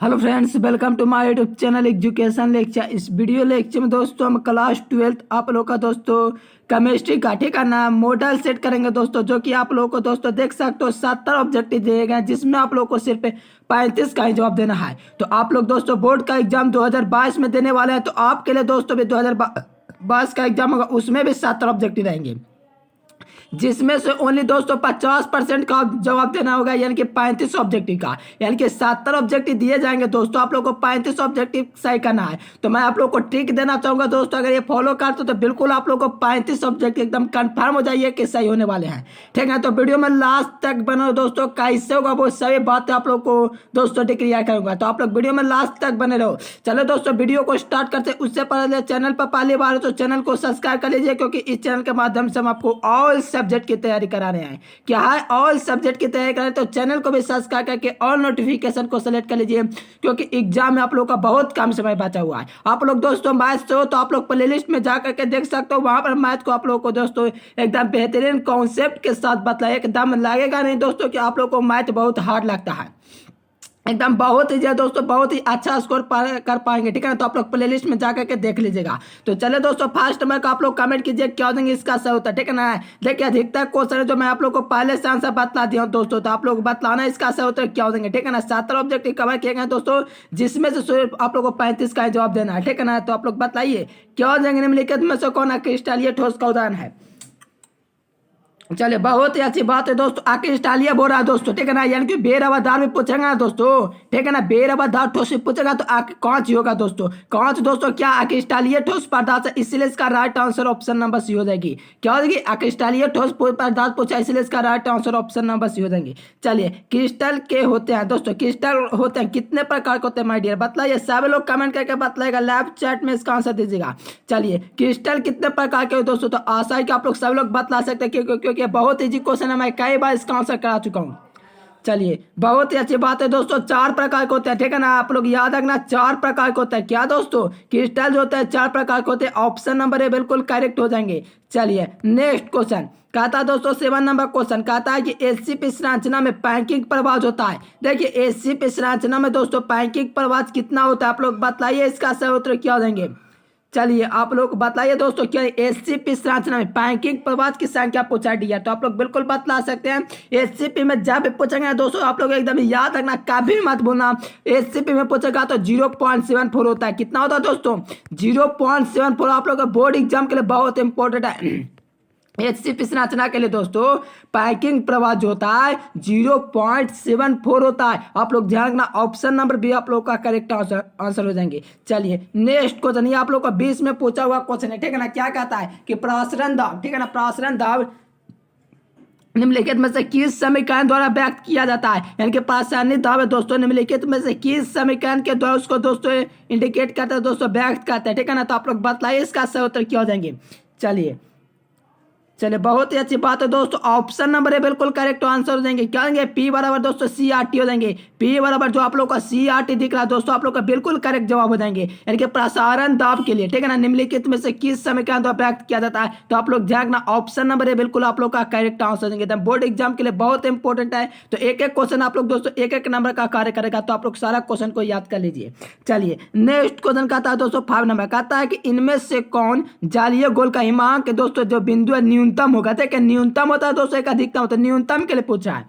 Hello friends, welcome to my YouTube channel education lecture. इस video lecture में दोस्तों हम क्लास 12 आप लोग का दोस्तों केमिस्ट्री का ठीक है ना मॉडल सेट करेंगे दोस्तों, जो कि आप लोग को दोस्तों देख सकते हो 70 ऑब्जेक्टिव दिए गए हैं, जिसमें आप लोग को सिर्फ 35 का ही जवाब देना है। तो आप लोग दोस्तों बोर्ड का एग्जाम 2022 में देने वाले हैं, तो आपके लिए दोस्तों भी 2022 का एग्जाम होगा, उसमें भी 70 ऑब्जेक्टिव रहेंगे, जिसमें से ओनली दोस्तों 50% का जवाब देना होगा, यानी कि 35 ऑब्जेक्टिव का, यानी कि 70 ऑब्जेक्टिव दिए जाएंगे दोस्तों, आप लोग को 35 ऑब्जेक्टिव सही करना है। तो मैं आप लोग को ट्रिक देना चाहूंगा दोस्तों, अगर ये फॉलो करते तो बिल्कुल आप लोग को 35 ऑब्जेक्टिव एकदम कंफर्म हो जाइए कि सही होने वाले हैं। ठीक है, तो वीडियो में लास्ट तक बनो दोस्तों, कैसे होगा वो सभी बातें आप लोग को दोस्तों क्लियर करूंगा, तो आप लोग वीडियो में लास्ट तक बने रहो। चलो दोस्तों वीडियो को स्टार्ट करते, उससे पहले चैनल पर पहली बार हो तो चैनल को सब्सक्राइब कर लीजिए, क्योंकि इस चैनल के माध्यम से हम आपको ऑल सब्जेक्ट की तैयारी करा रहे हैं। क्या है ऑल सब्जेक्ट की तैयारी करें तो चैनल को भी सब्सक्राइब करके ऑल नोटिफिकेशन को सेलेक्ट कर लीजिए, क्योंकि एग्जाम में आप लोग का बहुत कम समय बचा हुआ है। आप लोग दोस्तों मैथ से हो तो आप लोग प्लेलिस्ट में जा करके देख सकते हो, वहां पर मैथ को आप लोग को दोस्तों एकदम बेहतरीन कॉन्सेप्ट के साथ बताया, एकदम लगेगा नहीं दोस्तों कि आप लोग को मैथ बहुत हार्ड लगता है, एकदम बहुत ही दोस्तों बहुत ही अच्छा स्कोर कर पाएंगे। ठीक है ना, तो आप लोग प्लेलिस्ट में जाकर के देख लीजिएगा। तो चले दोस्तों फर्स्ट नंबर का आप लोग कमेंट कीजिए क्या देंगे इसका सही होता है। ठीक है ना, देखिए अधिकतर क्वेश्चन है जो मैं आप लोग को पहले से आंसर बतला दिया हूँ दोस्तों, तो आप लोग बतलाना इसका सही होता है क्या देंगे। ठीक है ना, 70 ऑब्जेक्टिव कवर किए गए दोस्तों, जिसमें से सिर्फ आप लोग को 35 का जवाब देना है। ठीक है ना, तो आप लोग बताइए क्या देंगे निम्नलिखित में से कौन क्रिस्टल ये ठोस का उदाहरण है। चलिए बहुत ही अच्छी बात है दोस्तों, आक्रिस्टालिया बोल रहा है दोस्तों। ठीक है ना, यानी कि बेरवादार भी पूछेगा ना दोस्तों। ठीक है ना, बेरवादार ठोस पूछेगा तो कौन सी होगा दोस्तों। कौन सी दोस्तों क्या आक्रिस्टालिया ठोस पदार्थ है, इसलिए इसका right answer option number C हो जाएगी। क्या हो जाएगी, आक्रिस्टालिया ठोस पदार्थ पूछा, इसलिए इसका right answer option number C हो जाएंगे। चलिए क्रिस्टल के होते हैं दोस्तों, क्रिस्टल होते हैं कितने प्रकार के होते हैं माय डियर, बताइए सब लोग कमेंट करके बताइएगा, लाइव चैट में इसका आंसर दीजिएगा। चलिए क्रिस्टल कितने प्रकार के दोस्तों, तो आशा है कि आप लोग सब लोग बतला सकते हैं, क्योंकि बहुत इजी क्वेश्चन है, मैं कई बार इसका आंसर करा चुका हूं। चलिए बहुत ही अच्छी बात है दोस्तों, 4 प्रकार के होते हैं। ठीक है ना, आप लोग याद रखना 4 प्रकार के होते हैं। क्या दोस्तों, क्रिस्टल जो होते हैं 4 प्रकार के होते हैं, ऑप्शन नंबर ए बिल्कुल करेक्ट हो जाएंगे। चलिए नेक्स्ट क्वेश्चन कहता है दोस्तों 7 नंबर क्वेश्चन कहता है कि एससीपी संरचना में पैंकिंग प्रवाह होता है। देखिए एससीपी संरचना में दोस्तों पैंकिंग प्रवाह कितना होता है, आप लोग बताइए इसका सही उत्तर क्या देंगे। चलिए आप लोग बताइए दोस्तों क्या एससीपी संरचना में पैंकिंग प्रवाह की संख्या पूछा दिया, तो आप लोग बिल्कुल बतला सकते हैं। एससीपी में जब भी पूछेंगे दोस्तों आप लोग एकदम याद रखना, कभी मत भूलना। एससीपी में पूछेगा तो 0.74 होता है। कितना होता है दोस्तों, 0.74। आप लोग का बोर्ड एग्जाम के लिए बहुत इंपॉर्टेंट है। एचसीपी संरचना के लिए दोस्तों पैकिंग प्रवाह जो होता है 0.74 होता है। आप लोग ध्यान रखना, ऑप्शन नंबर भी आप लोग का करेक्ट आंसर हो जाएंगे। चलिए नेक्स्ट क्वेश्चन, ये आप लोग का 20 में पूछा हुआ क्वेश्चन है। ठीक है ना, क्या कहता है कि प्रसारण दाब, ठीक है ना, प्रसारण दाब निम्नलिखित में से किस समीकरण द्वारा व्यक्त किया जाता है, यानी कि प्रसारणित दाब है दोस्तों, निम्नलिखित में से किस समीकरण के द्वारा उसको दोस्तों इंडिकेट करते हैं दोस्तों, व्यक्त करते हैं। ठीक है ना, तो आप लोग बताइए इसका सही उत्तर क्या हो जाएंगे। चलिए बहुत ही अच्छी बात है दोस्तों, ऑप्शन नंबर है बिल्कुल करेक्ट आंसर हो जाएंगे। क्या होंगे, पी बराबर दोस्तों CRT हो जाएंगे। पी बराबर जो आप लोग का CRT दिख रहा है दोस्तों, आप लोग का बिल्कुल करेक्ट जवाब हो जाएंगे, यानी कि प्रसारण दाब के लिए। ठीक है ना, निम्नलिखित में से किस समीकरण द्वारा व्यक्त किया जाता है, तो आप लोग ध्यान रखना, ऑप्शन नंबर है बिल्कुल आप लोग का करेक्ट आंसर हो जाएंगे। बोर्ड एग्जाम के लिए बहुत इंपॉर्टेंट है, तो एक एक क्वेश्चन आप लोग दोस्तों एक एक नंबर का कार्य करेगा, तो आप लोग सारा क्वेश्चन को याद कर लीजिए। चलिए नेक्स्ट क्वेश्चन कहता है दोस्तों 5 नंबर कहता है कि इनमें से कौन जालीय गोल का हिमांक दोस्तों जो बिंदु है न्यूनतम होगा। देखिए न्यूनतम होता है दोस्तों, एक अधिकतम होता है, न्यूनतम के लिए पूछा है।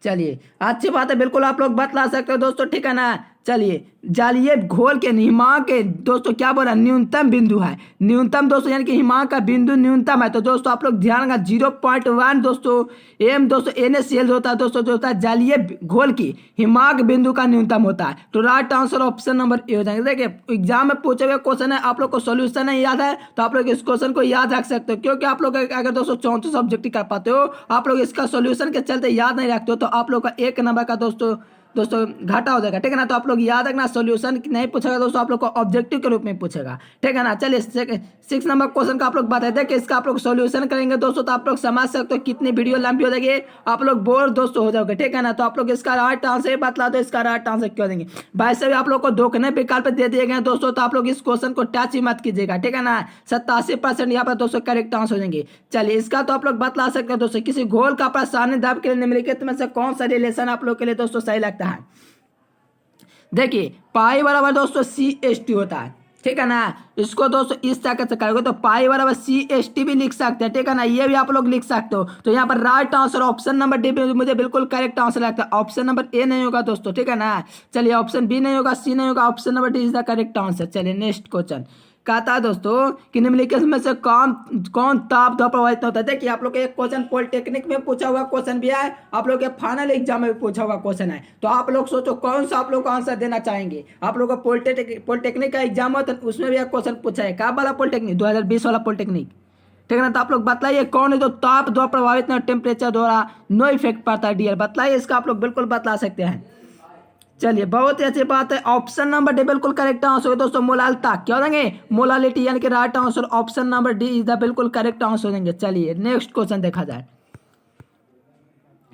चलिए अच्छी बात है, बिल्कुल आप लोग बतला सकते हो दोस्तों। ठीक है ना, चलिए जालीय घोल के हिमांक के दोस्तों क्या बोला, न्यूनतम बिंदु है। न्यूनतम दोस्तों यानी कि हिमांक का बिंदु न्यूनतम है, तो दोस्तों आप लोग ध्यान रखना 0.1 दोस्तों एम दोस्तों NaCl होता है दोस्तों, जो होता है जालीय घोल की हिमांक बिंदु का न्यूनतम होता है। तो राइट आंसर ऑप्शन नंबर ए हो जाएंगे। देखिए एग्जाम में पूछे हुए क्वेश्चन है, आप लोग को सोल्यूशन नहीं याद है तो आप लोग इस क्वेश्चन को याद रख सकते हो, क्योंकि आप लोग अगर दोस्तों 34 ऑब्जेक्टिव कर पाते हो, आप लोग इसका सोल्यूशन के चलते याद नहीं रखते हो, तो आप लोग का 1 नंबर का दोस्तों घाटा हो जाएगा। ठीक है ना, तो आप लोग याद रखना, सोल्यूशन नहीं पूछेगा दोस्तों, आप लोग को ऑब्जेक्टिव के रूप में पूछेगा। ठीक है ना, चलिए 6 नंबर क्वेश्चन का आप लोग बता दें कि इसका आप लोग सोल्यूशन करेंगे दोस्तों, तो आप लोग समझ सकते हो कितनी वीडियो लंबी हो जाएगी, आप लोग बोर दोस्तों हो जाओगे। ठीक है ना, तो आप लोग इसका राइट आंसर बतला दो, इसका राइट आंसर क्यों देंगे। वैसे भी आप लोग को धोखने विकल्प दे दिए गए दोस्तों, तो आप लोग इस क्वेश्चन को टच ही मत कीजिएगा। ठीक है ना, 87% यहाँ पर दोस्तों करेक्ट आंसर हो जाएंगे। चलिए इसका तो आप लोग बतला सकते हो दोस्तों, किसी घोल का प्रसारणित दाब के लिए निम्नलिखित में से कौन सा रिलेशन आप लोग के लिए दोस्तों सही लगता है। देखिए पाई बराबर दोस्तों CH2 होता है, ठीक है ना। इसको दोस्तों इस तरह से करोगे तो पाई बराबर CH2 भी लिख सकते हैं, ठीक है ना। ये भी आप लोग लिख सकते हो। तो यहाँ पर right answer option number D मुझे बिल्कुल करेक्ट आंसर लगता है। ऑप्शन नंबर ए नहीं होगा दोस्तों, ठीक है ना। चलिए ऑप्शन बी नहीं होगा, सी नहीं होगा, option number D is the correct answer. चलिए नेक्स्ट क्वेश्चन कहता है दोस्तों कि निम्नलिखित में से कौन कौन ताप द्वारा प्रभावित होता है। देखिए आप लोग एक क्वेश्चन पॉलिटेक्निक में पूछा हुआ क्वेश्चन भी है, आप लोग के फाइनल एग्जाम में भी पूछा हुआ क्वेश्चन है। तो आप लोग सोचो कौन सा आप लोग को आंसर देना चाहेंगे। आप लोग का पॉलिटेक्निक का एग्जाम हो तो उसमें भी एक क्वेश्चन पूछा है, क्या वाला पॉलिटेक्निक, 2020 वाला पॉलिटेक्निक, ठीक है ना। तो आप लोग बताइए कौन है जो ताप द्वारा प्रभावित ना, टेम्परेचर द्वारा नो इफेक्ट पड़ता है डियर, बताइए इसका आप लोग बिल्कुल बता सकते हैं। चलिए बहुत ही अच्छी बात है, ऑप्शन नंबर डी बिल्कुल करेक्ट आंसर है दोस्तों। मोलालता क्या देंगे, मोलालिटी यानी कि right answer option number D is the बिल्कुल करेक्ट आंसर देंगे। चलिए नेक्स्ट क्वेश्चन देखा जाए।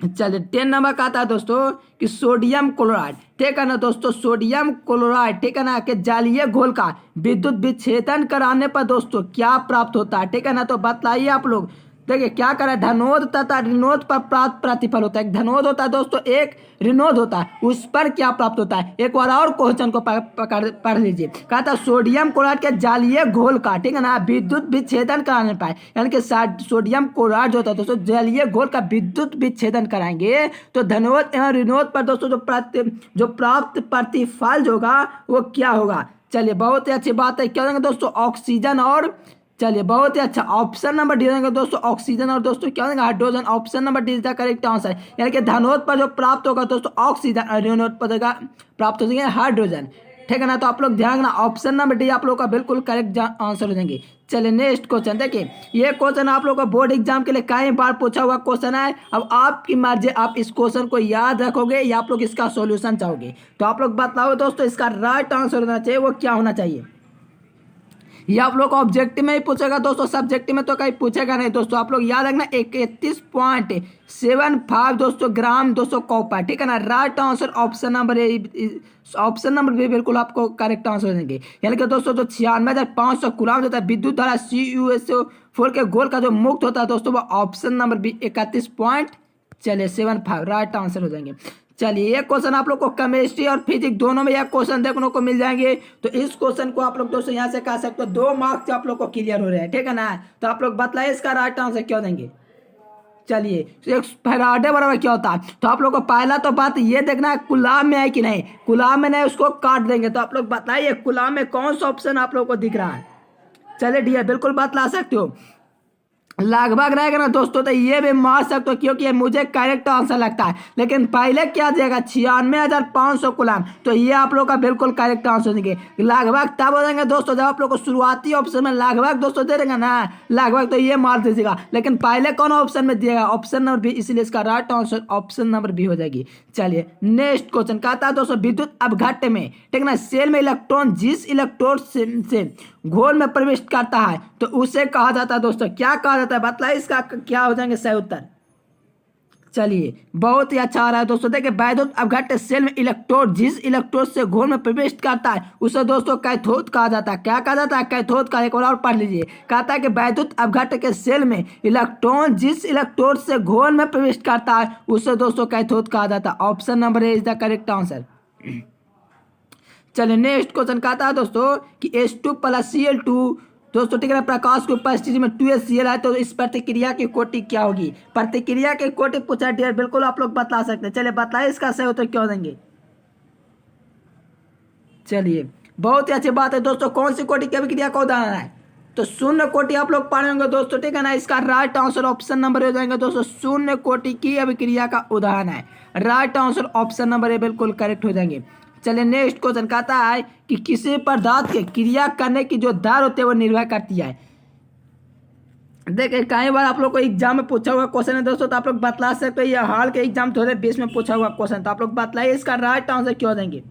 चलिए 10 नंबर का आता है दोस्तों कि सोडियम क्लोराइड, ठीक है ना दोस्तों, सोडियम क्लोराइड, ठीक है ना, कि जलीय घोल का विद्युत विच्छेदन कराने पर दोस्तों क्या प्राप्त होता है, ठीक है ना। तो बताइए आप लोग, देखिए क्या करा, धनोद तथा ऋणोद पर प्राप्त प्रतिफल होता है। एक धनोद होता है दोस्तों, एक ऋणोद होता है, उस पर क्या प्राप्त होता है। एक बार और क्वेश्चन को पढ़ लीजिए। कहा था सोडियम क्लोराइड के जलीय घोल का, ठीक है ना, विद्युत विच्छेदन कराने पर, यानी कि सोडियम क्लोराइड जो होता है दोस्तों जलीय घोल का विद्युत विच्छेदन कराएंगे तो धनोद एवं ऋणोद पर दोस्तों जो प्राप्त प्रतिफल जो होगा वो क्या होगा। चलिए बहुत ही अच्छी बात है, क्या होंगे दोस्तों, ऑक्सीजन और, चलिए बहुत ही अच्छा, ऑप्शन नंबर डी देंगे दोस्तों, ऑक्सीजन और दोस्तों क्या देंगे, hydrogen. Option number D is the correct answer, यानी कि धनोद पर जो प्राप्त होगा दोस्तों ऑक्सीजन और ऋणोद पर प्राप्त हो जाएंगे हाइड्रोजन, ठीक है ना। तो आप लोग ध्यान रखना, ऑप्शन नंबर डी आप लोग का बिल्कुल करेक्ट आंसर हो जाएंगे। चलिए नेक्स्ट क्वेश्चन देखिए, ये क्वेश्चन आप लोग का बोर्ड एग्जाम के लिए कई बार पूछा हुआ क्वेश्चन है। अब आपकी मर्जी, आप इस क्वेश्चन को याद रखोगे या आप लोग इसका सॉल्यूशन चाहोगे। तो आप लोग बताओ दोस्तों इसका राइट आंसर होना चाहिए वो क्या होना चाहिए। ये आप लोग ऑब्जेक्टिव में ही पूछेगा दोस्तों, सब्जेक्टिव में तो कहीं पूछेगा नहीं दोस्तों। आप लोग याद रखना 31.75 दोस्तों ग्राम दोस्तों कॉपर, ठीक है ना। Right answer option number option number भी बिल्कुल आपको करेक्ट आंसर देंगे, यानी कि दोस्तों जो 96,500 कूलम होता है विद्युत धारा CuSO4 के गोल का जो मुक्त होता है दोस्तों वो ऑप्शन नंबर भी 31.75 राइट आंसर हो जाएंगे। चलिए ये क्वेश्चन आप लोग को केमिस्ट्री और फिजिक्स दोनों में यह क्वेश्चन देखने को मिल जाएंगे। तो इस क्वेश्चन को आप लोग दोस्तों यहाँ से कह सकते हो 2 मार्क्स आप लोग को क्लियर हो रहे हैं, ठीक है ना। तो आप लोग बताइए इसका राइट आंसर क्या देंगे। चलिए एक फैराडे बराबर क्या होता है। तो आप लोग को पहला तो बात ये देखना है कूलम में है कि नहीं, कूलम में नहीं उसको काट देंगे। तो आप लोग बताइए कूलम में कौन सा ऑप्शन आप लोग को दिख रहा है। चलिए डी बिल्कुल बतला सकते हो, लगभग रहेगा ना दोस्तों। तो ये भी मार सकते हो क्योंकि ये मुझे करेक्ट आंसर लगता है, लेकिन पहले क्या देगा 96,500 कूलम। तो ये आप लोग का बिल्कुल करेक्ट आंसर देंगे। लगभग तब हो जाएंगे दोस्तों जब आप लोग को शुरुआती ऑप्शन में लगभग दोस्तों दे देंगे ना, लगभग, तो ये मार दीजिएगा। लेकिन पहले कौन ऑप्शन में दिएगा, ऑप्शन नंबर बी, इसलिए इसका right answer option number B हो जाएगी। चलिए नेक्स्ट क्वेश्चन कहता है दोस्तों विद्युत अपघट्य में, ठीक है ना, सेल में इलेक्ट्रॉन जिस इलेक्ट्रोड से घोल में प्रवेश करता है तो उसे कहा जाता है दोस्तों, क्या कहा जाता है बताइए इसका क्या हो जाएंगे सही उत्तर। चलिए बहुत ही अच्छा आ रहा है दोस्तों। देखिए वैद्युत अपघट्य सेल में इलेक्ट्रोड जिस इलेक्ट्रोड से घोल में प्रवेश करता है उसे दोस्तों कैथोड कहा जाता है। क्या कहा जाता है, कैथोड का। एक बार और पढ़ लीजिए, कहता है कि वैद्युत अपघट्य के सेल में इलेक्ट्रॉन जिस इलेक्ट्रोड से घोल में प्रवेश करता है उसे दोस्तों कैथोड कहा जाता है। Option number A is the correct answer. चलिए नेक्स्ट क्वेश्चन कहता है दोस्तों कि H2 + Cl2 दोस्तों, ठीक है ना, प्रकाश की उपस्थिति में 2HCl है तो इस प्रतिक्रिया की कोटि क्या होगी। प्रतिक्रिया की कोटि पूछा डियर, बिल्कुल आप लोग बता सकते हैं। चलिए बताइए इसका सही उत्तर क्यों देंगे। चलिए बहुत ही अच्छी बात है दोस्तों, कौन सी कोटि की अभिक्रिया का उदाहरण है। तो शून्य कोटि आप लोग पढ़े होंगे दोस्तों, ठीक है ना। इसका राइट आंसर ऑप्शन नंबर हो जाएंगे दोस्तों, शून्य कोटि की अभिक्रिया का उदाहरण है। राइट आंसर ऑप्शन नंबर ए बिल्कुल करेक्ट हो जाएंगे। चलिए नेक्स्ट क्वेश्चन कहता है कि किसी पदार्थ के क्रिया करने की जो दर होती है वो निर्भर करती है। देखिए कई बार आप लोग को एग्जाम में पूछा हुआ क्वेश्चन है दोस्तों, तो आप लोग बतला सकते हैं। ये हाल के एग्जाम 2020 में पूछा हुआ क्वेश्चन, तो आप लोग बतलाइए इसका राइट आंसर क्यों देंगे।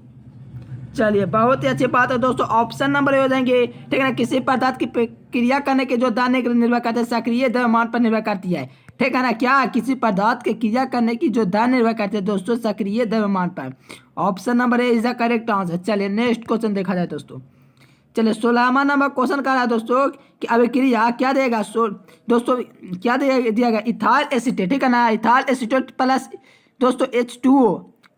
चलिए बहुत ही अच्छी बात है दोस्तों, ऑप्शन नंबर हो जाएंगे, ठीक है ना। किसी पदार्थ की क्रिया करने के जो दर निर्भर करते हैं सक्रिय द्रव्यमान पर निर्भर करती है, ठीक है ना। क्या किसी पदार्थ के क्रिया करने की जो दर निर्भर करती है दोस्तों सक्रिय द्रव्यमान पर। Option number A is the correct answer. चलिए नेक्स्ट क्वेश्चन देखा जाए दोस्तों। चलिए 16वां नंबर क्वेश्चन कर रहा है दोस्तों कि अभिक्रिया क्या देगा दोस्तों, क्या दिया गया इथाइल एसीटेट, ठीक है ना, इथाइल एसीटेट प्लस दोस्तों H2O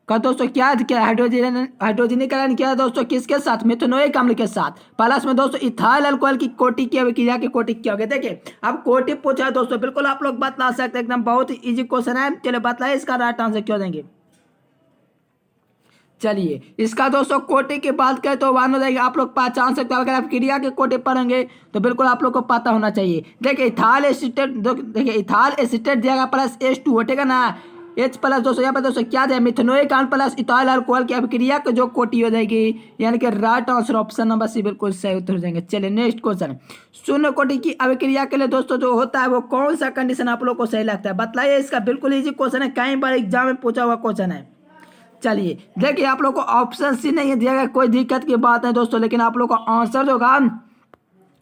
का दोस्तों क्या किया, हाइड्रोजनीकरण किया दोस्तों किसके साथ, मिथेनोइक अम्ल के साथ। प्लस में दोस्तों इथाइल अल्कोहल की कोटि की अभिक्रिया की कोटि क्या होगी। देखिए अब कोटि पूछा है दोस्तों, बिल्कुल आप लोग बतला सकते हैं, एकदम बहुत ही इजी क्वेश्चन है। चलिए बतलाइए इसका राइट आंसर क्यों देंगे। चलिए इसका दोस्तों कोटि की बात करें तो वन हो जाएगी, आप लोग पहचान सकते हो। अगर आप क्रिया के कोटि पढ़ेंगे तो बिल्कुल आप लोग को पता होना चाहिए। देखिए इथाइल एसीटेट, देखिए इथाइल एसीटेट दिया प्लस H2O, ठीक है ना। H प्लस दोस्तों यहाँ पर दोस्तों क्या दिया, मिथेनोइक अम्ल प्लस इथाइल अल्कोहल की अभिक्रिया की जो कोटि हो जाएगी, यानी कि right answer option number C बिल्कुल सही उत्तर हो जाएंगे। चलिए नेक्स्ट क्वेश्चन, शून्य कोटि की अभिक्रिया के लिए दोस्तों जो होता है वो कौन सा कंडीशन आप लोग को सही लगता है, बताइए। इसका बिल्कुल इजी क्वेश्चन है, कई बार एग्जाम में पूछा हुआ क्वेश्चन है। चलिए देखिए आप लोग को ऑप्शन सी नहीं दिया गया, कोई दिक्कत की बात नहीं दोस्तों, लेकिन आप लोग का आंसर जो होगा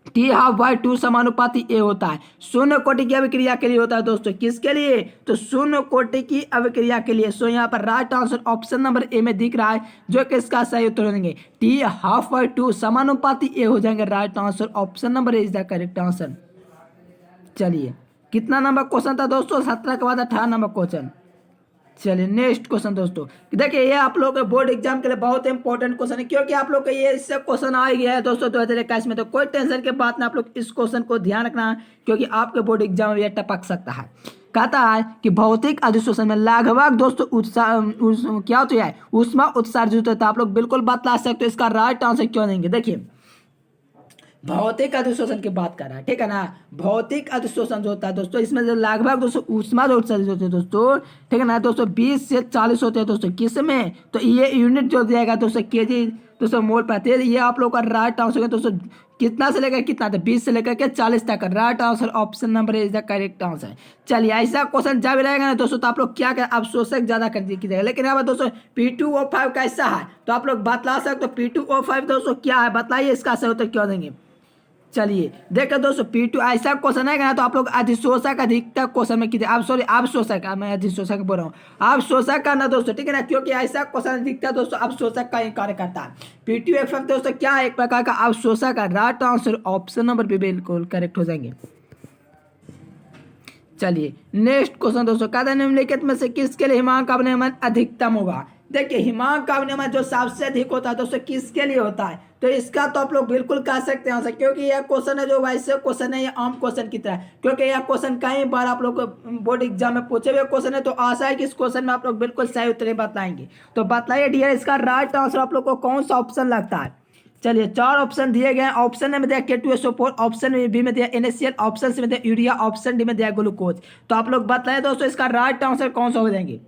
T½ समानुपाती ए होता है। शून्य कोटि की अभिक्रिया के लिए होता है दोस्तों, किसके लिए, तो शून्य कोटि की अभिक्रिया के लिए। सो यहाँ पर राइट आंसर ऑप्शन नंबर ए में दिख रहा है, जो कि इसका सही उत्तर हो जाएंगे T½ समानुपाती ए हो जाएंगे। Right answer option number A is the correct answer. चलिए कितना नंबर क्वेश्चन था दोस्तों, 17 के बाद 18 नंबर क्वेश्चन। चलिए नेक्स्ट क्वेश्चन दोस्तों, देखिए ये आप लोग के बोर्ड एग्जाम के लिए बहुत इंपॉर्टेंट क्वेश्चन है, क्योंकि आप लोग का ये इससे क्वेश्चन आ गया है दोस्तों 2021 में। तो कोई टेंशन के बात ना, आप लोग इस क्वेश्चन को ध्यान रखना, क्योंकि आपके बोर्ड एग्जाम में ये टपक सकता है। कहता है कि भौतिक अधिशोषण में लगभग दोस्तों क्या होता है, ऊष्मा उत्सर्जित होता है। आप लोग बिल्कुल बतला सकते हो, इसका राइट आंसर क्यों देंगे। देखिए भौतिक अधिशोषण की बात कर रहा है, ठीक है ना। भौतिक अधिशोषण जो होता है दोस्तों, इसमें जो लगभग दोस्तों ऊष्मा जो उत्सर्जित होती है दोस्तों, ठीक है ना दोस्तों, 20 से 40 होते हैं दोस्तों, किस में, तो ये यूनिट जो दिएगा दोस्तों केजी दोस्तों मोल प्रति, ये आप लोग का राइट आंसर है दोस्तों। कितना से लेकर कितना था, 20 से लेकर के 40 तक। Right answer option number is the correct answer. चलिए ऐसा क्वेश्चन जब रहेगा ना दोस्तों, तो आप लोग क्या करें, अवशोषक ज्यादा कर कीजिएगा। लेकिन यहाँ पर दोस्तों P2O5 कैसा है, तो आप लोग बतला सकते हो P2O5 दोस्तों क्या है, बताइए इसका सही उत्तर क्यों देंगे। चलिए देखो दोस्तों P2 ऐसा क्वेश्चन है ना, तो आप लोग अधिशोषक अधिकतर क्वेश्चन में कीजिए। आप सॉरी अवशोषक, मैं अधिशोषक बोल रहा हूँ, अवशोषक करना दोस्तों, ठीक है ना, क्योंकि ऐसा क्वेश्चन अधिकतर दोस्तों अवशोषक का ही कार्य करता है। P2F दोस्तों क्या है, एक प्रकार का अवशोषक है। Right answer option number B बिल्कुल करेक्ट हो जाएंगे। चलिए नेक्स्ट क्वेश्चन दोस्तों, कहते हैं निम्नलिखित में से किसके लिए हिमांक अवनमन अधिकतम होगा। देखिए हिमांक अवनमन जो सबसे अधिक होता है दोस्तों किसके लिए होता है, तो इसका तो आप लोग बिल्कुल कह सकते हैं आंसर, क्योंकि यह क्वेश्चन है जो वैसे क्वेश्चन है, ये आम क्वेश्चन की तरह, क्योंकि यह क्वेश्चन कई बार आप लोग को बोर्ड एग्जाम में पूछे हुए क्वेश्चन है। तो आशा है कि इस क्वेश्चन में आप लोग बिल्कुल सही उत्तर बताएंगे। तो बताइए डियर, इसका राइट आंसर आप लोग को कौन सा ऑप्शन लगता है। चलिए 4 ऑप्शन दिए गए हैं। ऑप्शन ए में दिया K2SO4, ऑप्शन बी में दिया NaCl, ऑप्शन सी में दिया यूरिया, ऑप्शन डी में दिया ग्लूकोज। तो आप लोग बताएं दोस्तों इसका राइट आंसर कौन सा हो जाएंगे।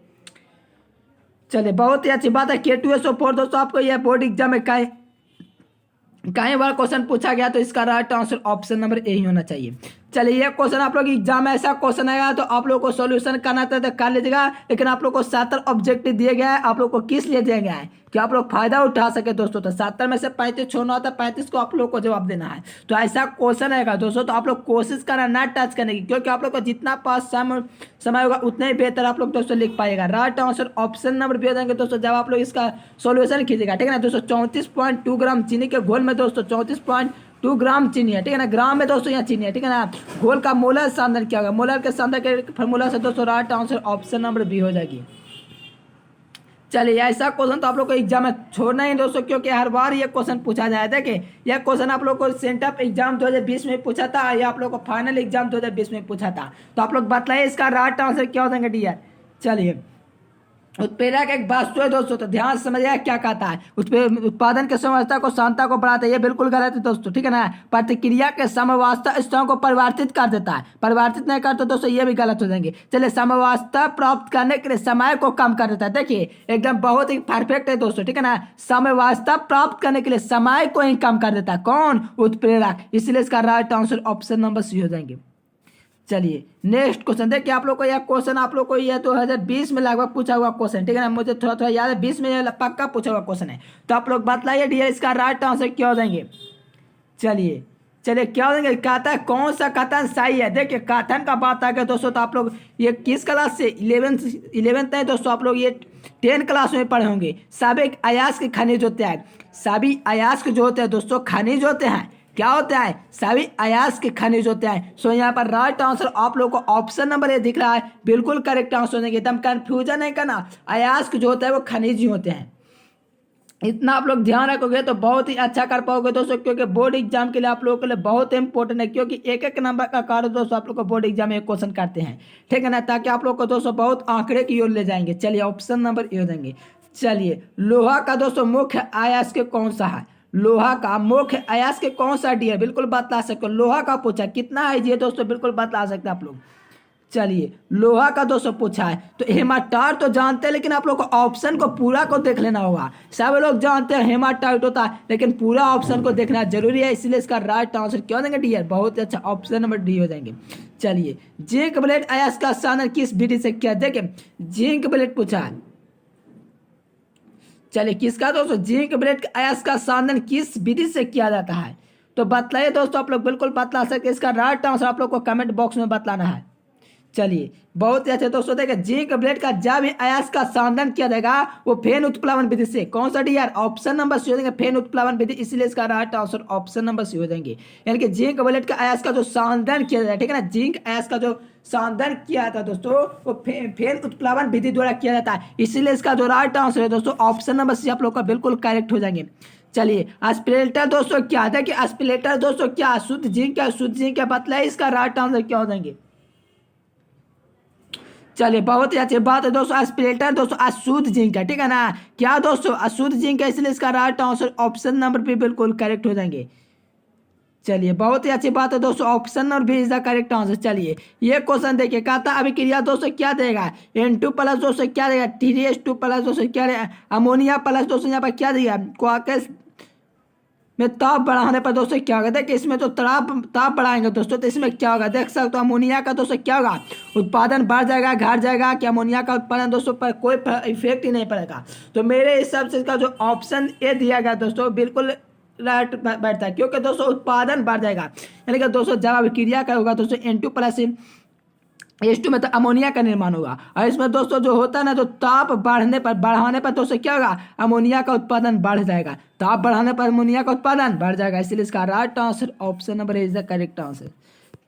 चलिए बहुत ही अच्छी बात है, K2SO4 दोस्तों आपको यह बोर्ड एग्जाम में कई बार क्वेश्चन पूछा गया, तो इसका right answer option number A ही होना चाहिए। चलिए ये क्वेश्चन आप लोग एग्जाम में ऐसा क्वेश्चन आएगा तो आप लोग को सॉल्यूशन करना था तो कर लीजिएगा, लेकिन आप लोग को 70 ऑब्जेक्टिव दिए गया है। आप लोग को किस लिए दिया गया है कि आप लोग फायदा उठा सके दोस्तों। तो 70 में से 35 छोड़ना होता है, 35 को आप लोग को जवाब देना है। तो ऐसा क्वेश्चन आएगा दोस्तों, तो आप लोग कोशिश करना ना टच करने की, क्योंकि आप लोग को जितना पास समय होगा उतना ही बेहतर आप लोग दोस्तों लिख पाएगा। Right answer option number B देंगे दोस्तों, जब आप लोग इसका सोल्यूशन कीजिएगा, ठीक है ना दोस्तों। 34.2 ग्राम चीनी के घोल में दोस्तों 34.2 ग्राम चीनी है, ठीक है ना, ग्राम में दोस्तों यहाँ चीनी है, ठीक है ना। घोल का मोलर सांद्रण क्या होगा, मोलर के सांद्रण के फॉर्मूला से दोस्तों right answer option number B हो जाएगी। चलिए ऐसा क्वेश्चन तो आप लोग को एग्जाम में छोड़ना ही दोस्तों, क्योंकि हर बार ये क्वेश्चन पूछा जाए। देखिए यह क्वेश्चन आप लोग को सेंटअप एग्जाम 2020 में पूछा था, या आप लोग को फाइनल एग्जाम 2020 में पूछा था। तो आप लोग बताइए इसका राइट आंसर क्या हो जाएंगे डियर। चलिए उत्प्रेरक एक वस्तु है दोस्तों, तो ध्यान से समझिएगा क्या कहता है, उत्पादन के समवस्था को सांद्रता को बढ़ाता है, ये बिल्कुल गलत है दोस्तों, ठीक है ना। प्रतिक्रिया के समवस्था स्थान को परिवर्तित कर देता है, परिवर्तित नहीं करता दोस्तों, ये भी गलत हो जाएंगे। चलिए समवस्था प्राप्त करने के लिए समय को कम कर देता है। देखिए एकदम बहुत ही परफेक्ट है दोस्तों, ठीक है ना। समवस्था प्राप्त करने के लिए समय को ही कम कर देता है, कौन, उत्प्रेरक, इसलिए इसका right answer option number C हो जाएंगे। चलिए नेक्स्ट क्वेश्चन देखिए, आप लोग को यह क्वेश्चन आप लोग को यह 2020 में लगभग पूछा हुआ क्वेश्चन, ठीक है ना, मुझे थोड़ा थोड़ा याद है, 20 में पक्का पूछा हुआ क्वेश्चन है। तो आप लोग बताइए डियर इसका राइट आंसर क्या हो जाएंगे। चलिए क्या हो जाएंगे, कहता है कौन सा कथन सही है। देखिए कथन का बात आ गया दोस्तों, तो आप लोग ये किस क्लास से 11th है दोस्तों, आप लोग ये 10 क्लास में पढ़े होंगे। सभी अयस्क खनिज होते हैं, सभी अयस्क जो होते हैं दोस्तों खनिज होते हैं, क्या होता है, सभी अयस्क खनिज होते हैं। सो यहाँ पर राइट आंसर आप लोग को ऑप्शन नंबर ए दिख रहा है, बिल्कुल करेक्ट आंसर देंगे। एकदम कंफ्यूजन नहीं करना, अयस्क जो होता है वो खनिज ही होते हैं। इतना आप लोग ध्यान रखोगे तो बहुत ही अच्छा कर पाओगे दोस्तों, क्योंकि बोर्ड एग्जाम के लिए आप लोगों के लिए बहुत इंपॉर्टेंट है, क्योंकि एक एक नंबर का कार्य दोस्तों आप लोग को बोर्ड एग्जाम में क्वेश्चन करते हैं, ठीक है ना, ताकि आप लोग को दोस्तों बहुत आंकड़े की ओर ले जाएंगे। चलिए ऑप्शन नंबर ए देंगे। चलिए लोहा का दोस्तों मुख्य अयस्क कौन सा है, लोहा का मुख्य अयस्क कौन सा डी है, बिल्कुल बतला सकते हो। लोहा का पूछा कितना है ये दोस्तों, बिल्कुल बतला सकते हैं आप लोग। चलिए लोहा का दोस्तों पूछा है तो हेमाटाइट तो जानते हैं, लेकिन आप लोग को ऑप्शन को पूरा को देख लेना होगा। सब लोग जानते हैं हेमाटाइट होता है, लेकिन पूरा ऑप्शन को देखना जरूरी है, इसलिए इसका राइट आंसर क्या देंगे, डी है। बहुत ही अच्छा, ऑप्शन नंबर डी हो जाएंगे। चलिए जिंक ब्लेड अयस्क का साधन किस विधि से किया, देखिए जिंक ब्लेड पूछा है। चलिए किसका दोस्तों, जिंक ब्लेड अयस्क का साधन किस विधि से किया जाता है, तो बतलाइए दोस्तों, आप लोग बिल्कुल बतला सकते हैं। इसका राइट आंसर आप लोग को कमेंट बॉक्स में बतलाना है। चलिए बहुत ही अच्छे दोस्तों, देखिए जिंक ब्लेड का जब भी अयस्क का संदन किया जाएगा वो फेन उत्प्लावन विधि से, कौन सा डी यार, ऑप्शन नंबर सी हो जाएंगे, फेन उत्प्लावन विधि, इसलिए इसका right answer option number C हो जाएंगे। यानी कि जिंक ब्लेड का अयस्क का जो संदन किया जाता है, ठीक है ना, जिंक अयस्क का जो संदन किया जाता है दोस्तों वो फेन उत्प्लावन विधि द्वारा किया जाता है, इसीलिए इसका जो राइट आंसर है दोस्तों ऑप्शन नंबर सी आप लोग का बिल्कुल करेक्ट हो जाएंगे। चलिए एस्पिरेटर दोस्तों क्या है, कि एस्पिरेटर दोस्तों क्या, शुद्ध जिंक क्या, शुद्ध जिंक क्या, बतलाइए इसका राइट आंसर क्या हो जाएंगे। चलिए बहुत ही अच्छी बात है दोस्तों, एस्पिरेटर दोस्तों अशुद्ध जिंक है, ठीक है ना, क्या दोस्तों अशुद्ध जिंक है, इसलिए इसका राइट आंसर ऑप्शन नंबर भी बिल्कुल करेक्ट हो जाएंगे। चलिए बहुत ही अच्छी बात है दोस्तों, ऑप्शन नंबर भी इज द करेक्ट आंसर। चलिए ये क्वेश्चन देखिए, कहता अभिक्रिया दोस्तों क्या देगा, N2 प्लस दोस्तों क्या देगा, 3H2 प्लस दोस्तों क्या देगा, अमोनिया प्लस दोस्तों यहाँ पर क्या देगा, क्वाकस में ताप बढ़ाने पर दोस्तों क्या होगा, देखिए इसमें तो ताप बढ़ाएंगे दोस्तों, तो इसमें क्या होगा, देख सकते हो अमोनिया का दोस्तों क्या होगा, उत्पादन बढ़ जाएगा, घट जाएगा, कि अमोनिया का उत्पादन दोस्तों पर कोई इफेक्ट ही नहीं पड़ेगा। तो मेरे हिसाब से इसका जो ऑप्शन ए दिया गया दोस्तों बिल्कुल राइट बैठता है, क्योंकि दोस्तों उत्पादन बढ़ जाएगा, यानी कि दोस्तों जब अभिक्रिया का होगा दोस्तों N2 प्लस H2 में तो अमोनिया का निर्माण होगा, और इसमें दोस्तों जो होता है ना, तो ताप बढ़ाने पर दोस्तों क्या होगा, अमोनिया का उत्पादन बढ़ जाएगा, ताप बढ़ाने पर अमोनिया का उत्पादन बढ़ जाएगा, इसलिए इसका right answer option number is the correct answer.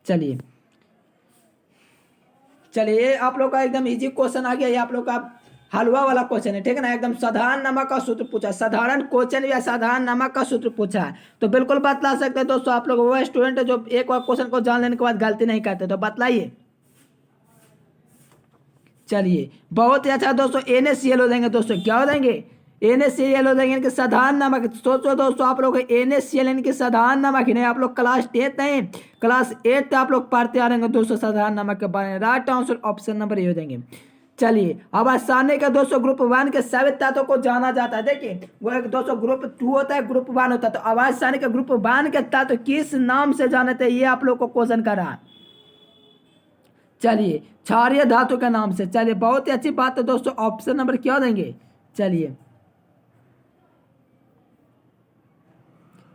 चलिए चलिए आप लोग का एकदम इजी क्वेश्चन आ गया, ये आप लोग का हलवा वाला क्वेश्चन है, ठीक है ना, एकदम साधारण नमक का सूत्र पूछा, साधारण क्वेश्चन या साधारण नमक का सूत्र पूछा है, तो बिल्कुल बतला सकते हैं दोस्तों। आप लोग वो स्टूडेंट है जो एक बार क्वेश्चन को जान लेने के बाद गलती नहीं करते, तो बतलाइए। चलिए बहुत ही अच्छा दोस्तों, NaCl हो जाएंगे दोस्तों, क्या हो जाएंगे, NaCl हो जाएंगे, इनके साधारण नमक। सोचो दोस्तों आप लोग NaCl इनके साधारण नमक ही नहीं, आप लोग क्लास 10 नहीं क्लास 8 आप लोग पढ़ते आ रहे हैं दोस्तों साधारण नमक के बारे में। राइट आंसर ऑप्शन नंबर ये हो जाएंगे। चलिए अब आसानी का दोस्तों ग्रुप 1 के सभी तत्वों को जाना जाता है, देखिए वो एक दोस्तों ग्रुप 2 होता है, ग्रुप 1 होता है, तो अब आसानी का ग्रुप 1 के तत्व किस नाम से जाने थे, ये आप लोग को क्वेश्चन कर रहा है। चलिए क्षारीय धातु के नाम से। चलिए बहुत ही अच्छी बात है दोस्तों, ऑप्शन नंबर क्या देंगे। चलिए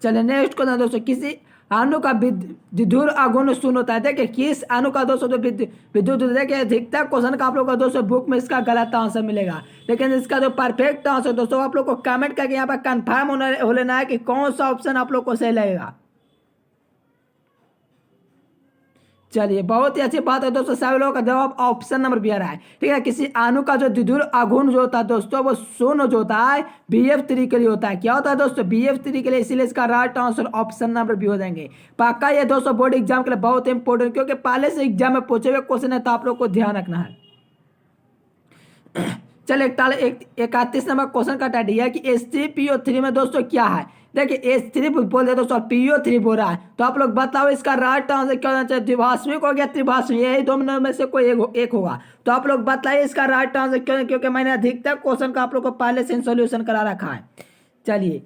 नेक्स्ट क्वेश्चन दोस्तों, किसी अणु का विद्युत आघूर्ण शून्य होता है, देखिए किस अणु का दोस्तों जो विद्युत, देखिए अधिकतर क्वेश्चन का आप लोग का दोस्तों बुक में इसका गलत आंसर मिलेगा, लेकिन इसका जो परफेक्ट आंसर दोस्तों आप लोग को कमेंट करके यहाँ पर कंफर्म हो लेना है कि कौन सा ऑप्शन आप लोग को सही लगेगा। चलिए बहुत ही अच्छी बात है दोस्तों, सभी लोगों का जवाब ऑप्शन नंबर बी आ रहा है, ठीक है। किसी अणु का जो विद्युत आघूर्ण जो होता है दोस्तों वो शून्य जो होता है BF3 के लिए होता है, क्या होता है दोस्तों BF3 के लिए, इसीलिए इसका right answer option number B हो जाएंगे। पक्का ये दोस्तों बोर्ड एग्जाम के लिए बहुत इंपॉर्टेंट, क्योंकि पहले से एग्जाम में पूछे हुए क्वेश्चन है, तो आप लोग को ध्यान रखना है। चलिए 31 नंबर क्वेश्चन का टाइटल है कि H3PO3 में दोस्तों क्या है, देखिए H3 बोल दे दोस्तों, PO3 बोल रहा है, तो आप लोग बताओ इसका राइट आंसर क्या होना चाहिए, द्विभाषमिक हो गया त्रिभाषमिक, यही दोनों में से कोई एक होगा, तो आप लोग बताइए इसका राइट आंसर क्यों है, क्योंकि मैंने अधिकतर क्वेश्चन का आप लोग को पहले से सोल्यूशन करा रखा है। चलिए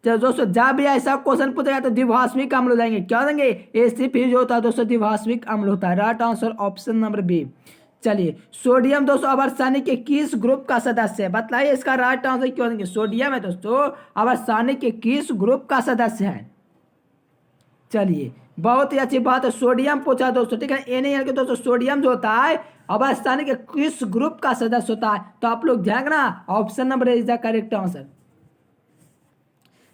तो दोस्तों जब भी ऐसा क्वेश्चन पूछेगा तो द्विभाषमिक अम्ल हो जाएंगे, क्या देंगे H3 जो होता है दोस्तों द्विभाषमिक अम्ल होता है। Right answer option number B. चलिए सोडियम दोस्तों अवर्सानिक के किस ग्रुप का सदस्य है, बताइए इसका राइट आंसर क्यों देंगे। सोडियम है दोस्तों अवर्सानिक के किस ग्रुप का सदस्य है। चलिए बहुत ही अच्छी बात है, सोडियम पूछा दोस्तों, ठीक है। नहीं कि दोस्तों सोडियम जो होता है अवर्सानिक के किस ग्रुप का सदस्य होता है, तो आप लोग ध्यान रखना option number is the correct answer.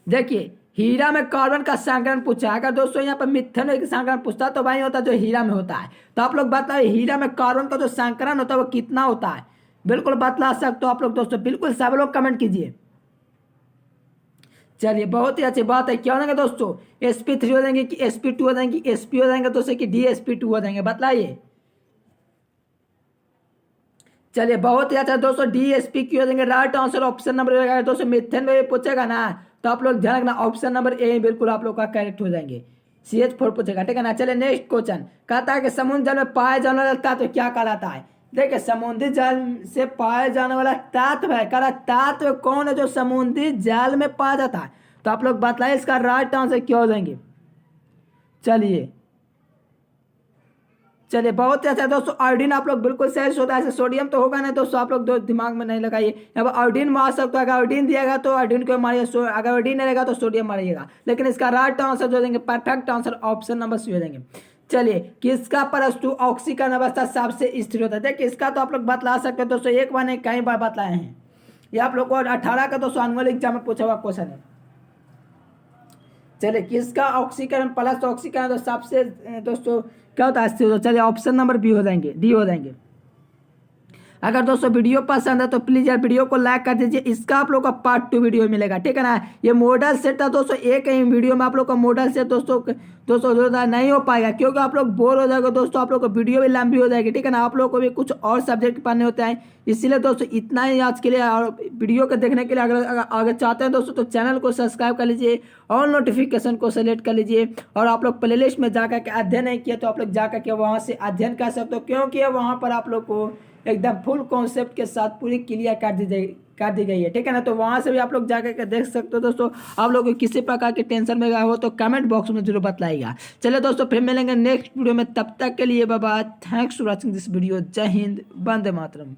देखिए हीरा में कार्बन का संकरण पूछा है। अगर दोस्तों यहाँ पर मिथेन में संकरण पूछता तो वही होता है जो हीरा में होता है। तो आप लोग बताइए हीरा में कार्बन का जो संकरण होता है वो कितना होता है, बिल्कुल बतला सकते हो आप लोग दोस्तों, बिल्कुल सब लोग कमेंट कीजिए। चलिए बहुत ही अच्छी बात है। क्या हो जाएंगे दोस्तों, sp3 हो जाएंगे कि sp2 हो जाएंगे, sp हो जाएंगे दोस्तों कि dsp2 हो जाएंगे, बताइए। चलिए बहुत ही अच्छा दोस्तों, dsp क्यों हो जाएंगे, राइट आंसर ऑप्शन नंबर रहेगा दोस्तों। मिथेन में पूछेगा ना तो आप लोग ध्यान रखना, ऑप्शन नंबर ए बिल्कुल आप लोग का करेक्ट हो जाएंगे। CH4 पूछेगा, ठीक है ना। चलिए नेक्स्ट क्वेश्चन कहता है कि समुद्र जल में पाए जाने वाला तत्व क्या कहलाता है। देखिए समुद्री जल से पाए जाने वाला तत्व है, कह तत्व कौन है जो समुद्री जल में पाया जाता है। तो आप लोग बताइए इसका राइट आंसर क्या हो जाएंगे। चलिए बहुत ही अच्छा दोस्तों, आयोडीन आप लोग बिल्कुल सही होता है। सोडियम तो होगा नहीं दोस्तों, आप लोग दो दिमाग में नहीं लगाइए। यहाँ पर आयोडीन मार सकते हो, अगर आयोडीन दिएगा तो आयोडीन को मारिए, अगर आयोडीन नहीं रहेगा तो सोडियम मारिएगा। लेकिन इसका राइट आंसर जो देंगे, perfect answer option number C हो जाएंगे। चलिए किसका परस्तु ऑक्सीकरण अवस्था सबसे स्थिर होता है। देखिए इसका तो आप लोग बतला सकते हो दोस्तों, एक बार नहीं कई बार बतलाए हैं। ये आप लोग को 18 का दोस्तों एनुअल एग्जाम में पूछा हुआ क्वेश्चन है। चलिए किसका ऑक्सीकरण प्लस ऑक्सीकरण तो सबसे दोस्तों क्या होता है। चलिए ऑप्शन नंबर बी हो जाएंगे, डी हो जाएंगे। अगर दोस्तों वीडियो पसंद है तो प्लीज यार वीडियो को लाइक कर दीजिए। इसका आप लोग का पार्ट 2 वीडियो मिलेगा, ठीक है ना। ये मॉडल सेट था दोस्तों, एक ही वीडियो में आप लोग का मॉडल सेट दोस्तों नहीं हो पाएगा, क्योंकि आप लोग बोर हो जाएगा दोस्तों, आप लोग को वीडियो भी लंबी हो जाएगी, ठीक है ना। आप लोग को भी कुछ और सब्जेक्ट पढ़ने होते हैं, इसीलिए दोस्तों इतना ही आज के लिए। और वीडियो को देखने के लिए अगर चाहते हैं दोस्तों तो चैनल को सब्सक्राइब कर लीजिए और नोटिफिकेशन को सेलेक्ट कर लीजिए। और आप लोग प्लेलिस्ट में जाकर के अध्ययन नहीं किया तो आप लोग जाकर के वहाँ से अध्ययन कर सकते हो, क्योंकि वहाँ पर आप लोग को एकदम फुल कॉन्सेप्ट के साथ पूरी क्लियर कर दी गई है, ठीक है ना। तो वहाँ से भी आप लोग जाकर के देख सकते हो दोस्तों। आप लोग को किसी प्रकार की टेंशन में हो तो कमेंट बॉक्स में जरूर बताइएगा। चलिए दोस्तों फिर मिलेंगे नेक्स्ट वीडियो में, तब तक के लिए bye bye, thanks for watching this video. जय हिंद, वंदे मातरम।